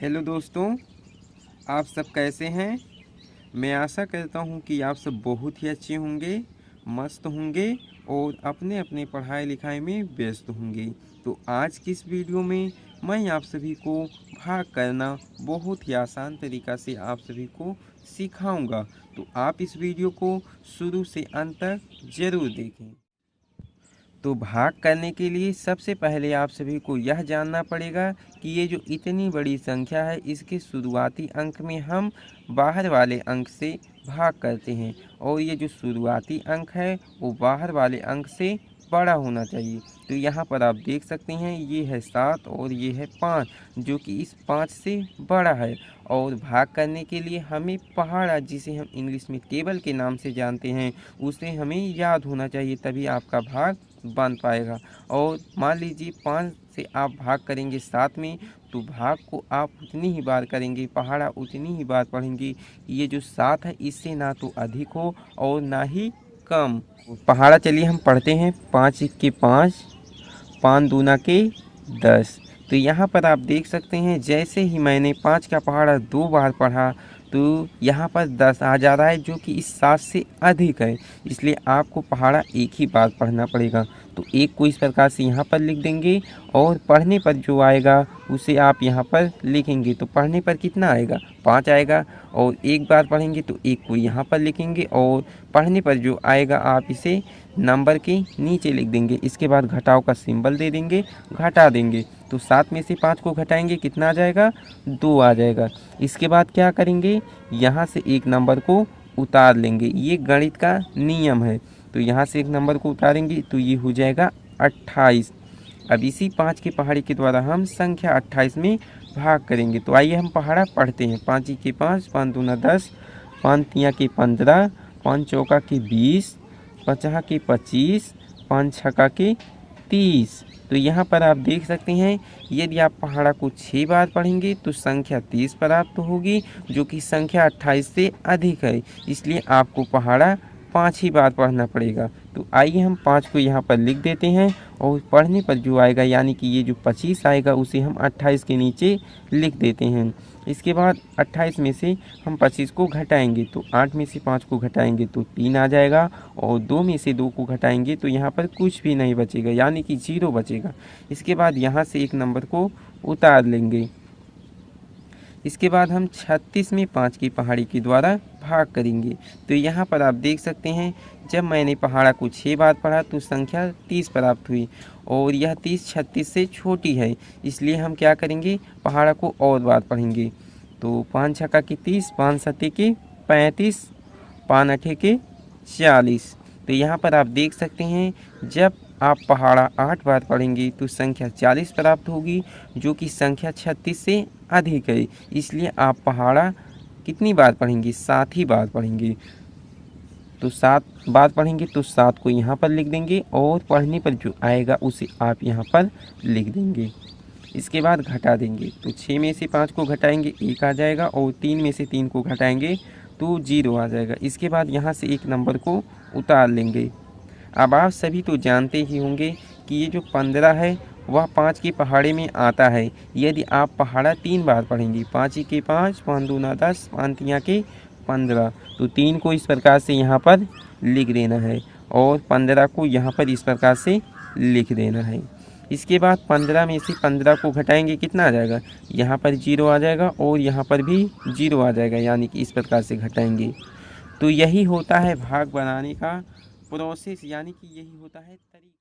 Hello दोस्तों, आप सब कैसे हैं। मैं आशा करता हूं कि आप सब बहुत ही अच्छे होंगे, मस्त होंगे और अपने अपने पढ़ाई लिखाई में व्यस्त होंगे। तो आज की इस वीडियो में मैं आप सभी को भाग करना बहुत ही आसान तरीक़ा से आप सभी को सिखाऊंगा। तो आप इस वीडियो को शुरू से अंत तक ज़रूर देखें। तो भाग करने के लिए सबसे पहले आप सभी को यह जानना पड़ेगा कि ये जो इतनी बड़ी संख्या है, इसके शुरुआती अंक में हम बाहर वाले अंक से भाग करते हैं और ये जो शुरुआती अंक है वो बाहर वाले अंक से बड़ा होना चाहिए। तो यहाँ पर आप देख सकते हैं ये है 7 और ये है 5, जो कि इस 5 से बड़ा है। और भाग करने के लिए हमें पहाड़ा, जिसे हम इंग्लिश में टेबल के नाम से जानते हैं, उसे हमें याद होना चाहिए, तभी आपका भाग बन पाएगा। और मान लीजिए 5 से आप भाग करेंगे 7 में, तो भाग को आप उतनी ही बार करेंगे, पहाड़ा उतनी ही बार पढ़ेंगे। ये जो 7 है इससे ना तो अधिक हो और ना ही कम। पहाड़ा चलिए हम पढ़ते हैं। 5 1 के 5, 5 दूना के 10। तो यहाँ पर आप देख सकते हैं जैसे ही मैंने 5 का पहाड़ा 2 बार पढ़ा तो यहाँ पर 10 आ जा रहा है, जो कि इस 7 से अधिक है। इसलिए आपको पहाड़ा एक ही बार पढ़ना पड़ेगा। तो एक को इस प्रकार से यहाँ पर लिख देंगे और पढ़ने पर जो आएगा उसे आप यहाँ पर लिखेंगे। तो पढ़ने पर कितना आएगा, 5 आएगा। और एक बार पढ़ेंगे तो एक को यहाँ पर लिखेंगे और पढ़ने पर जो आएगा आप इसे नंबर के नीचे लिख देंगे। इसके बाद घटाव का सिंबल दे देंगे, घटा देंगे। तो 7 में से 5 को घटाएंगे, कितना आ जाएगा, 2 आ जाएगा। इसके बाद क्या करेंगे, यहाँ से एक नंबर को उतार लेंगे। ये गणित का नियम है। तो यहाँ से एक नंबर को उतारेंगे तो ये हो जाएगा 28। अब इसी 5 के पहाड़े के द्वारा हम संख्या 28 में भाग करेंगे। तो आइए हम पहाड़ा पढ़ते हैं। 5 के 5, 5 दूना 10, 5 तिया के 15, 5 चौका के 20, 5 के 25, 5 छक्का के 30। तो यहाँ पर आप देख सकते हैं यदि आप पहाड़ा को 6 बार पढ़ेंगे तो संख्या 30 प्राप्त होगी, जो कि संख्या 28 से अधिक है। इसलिए आपको पहाड़ा 5 ही बार पढ़ना पड़ेगा। तो आइए हम 5 को यहाँ पर लिख देते हैं और पढ़ने पर जो आएगा, यानी कि ये जो 25 आएगा उसे हम 28 के नीचे लिख देते हैं। इसके बाद 28 में से हम 25 को घटाएंगे तो 8 में से 5 को घटाएंगे तो 3 आ जाएगा और 2 में से 2 को घटाएंगे तो यहाँ पर कुछ भी नहीं बचेगा, यानी कि 0 बचेगा। इसके बाद यहाँ से एक नंबर को उतार लेंगे। इसके बाद हम 36 में 5 की पहाड़ी के द्वारा भाग करेंगे। तो यहाँ पर आप देख सकते हैं जब मैंने पहाड़ा को 6 बार पढ़ा तो संख्या 30 प्राप्त हुई और यह 30 36 से छोटी है। इसलिए हम क्या करेंगे, पहाड़ा को और बार पढ़ेंगे। तो 5 छक्का के 30, 5 सत्ते के 35, 5 अठे के 40। तो यहाँ पर आप देख सकते हैं जब आप पहाड़ा 8 बार पढ़ेंगे तो संख्या 40 प्राप्त होगी, जो कि संख्या 36 से अधिक है। इसलिए आप पहाड़ा कितनी बार पढ़ेंगे, 7 ही बार पढ़ेंगे। तो 7 बार पढ़ेंगे तो 7 को यहाँ पर लिख देंगे और पढ़ने पर जो आएगा उसे आप यहाँ पर लिख देंगे। इसके बाद घटा देंगे। तो 6 में से 5 को घटाएंगे 1 आ जाएगा और 3 में से 3 को घटाएंगे तो 0 आ जाएगा। इसके बाद यहाँ से एक नंबर को उतार लेंगे। अब आप सभी तो जानते ही होंगे कि ये जो 15 है वह 5 के पहाड़े में आता है। यदि आप पहाड़ा 3 बार पढ़ेंगे, 5 के 5, 5 दूना 10, 5 तिया के 15, तो 3 को इस प्रकार से यहाँ पर लिख देना है और 15 को यहाँ पर इस प्रकार से लिख देना है। इसके बाद 15 में से 15 को घटाएंगे, कितना आ जाएगा, यहाँ पर 0 आ जाएगा और यहाँ पर भी 0 आ जाएगा, यानी कि इस प्रकार से घटाएंगे। तो यही होता है भाग बनाने का प्रोसेस, यानी कि यही होता है तरीका।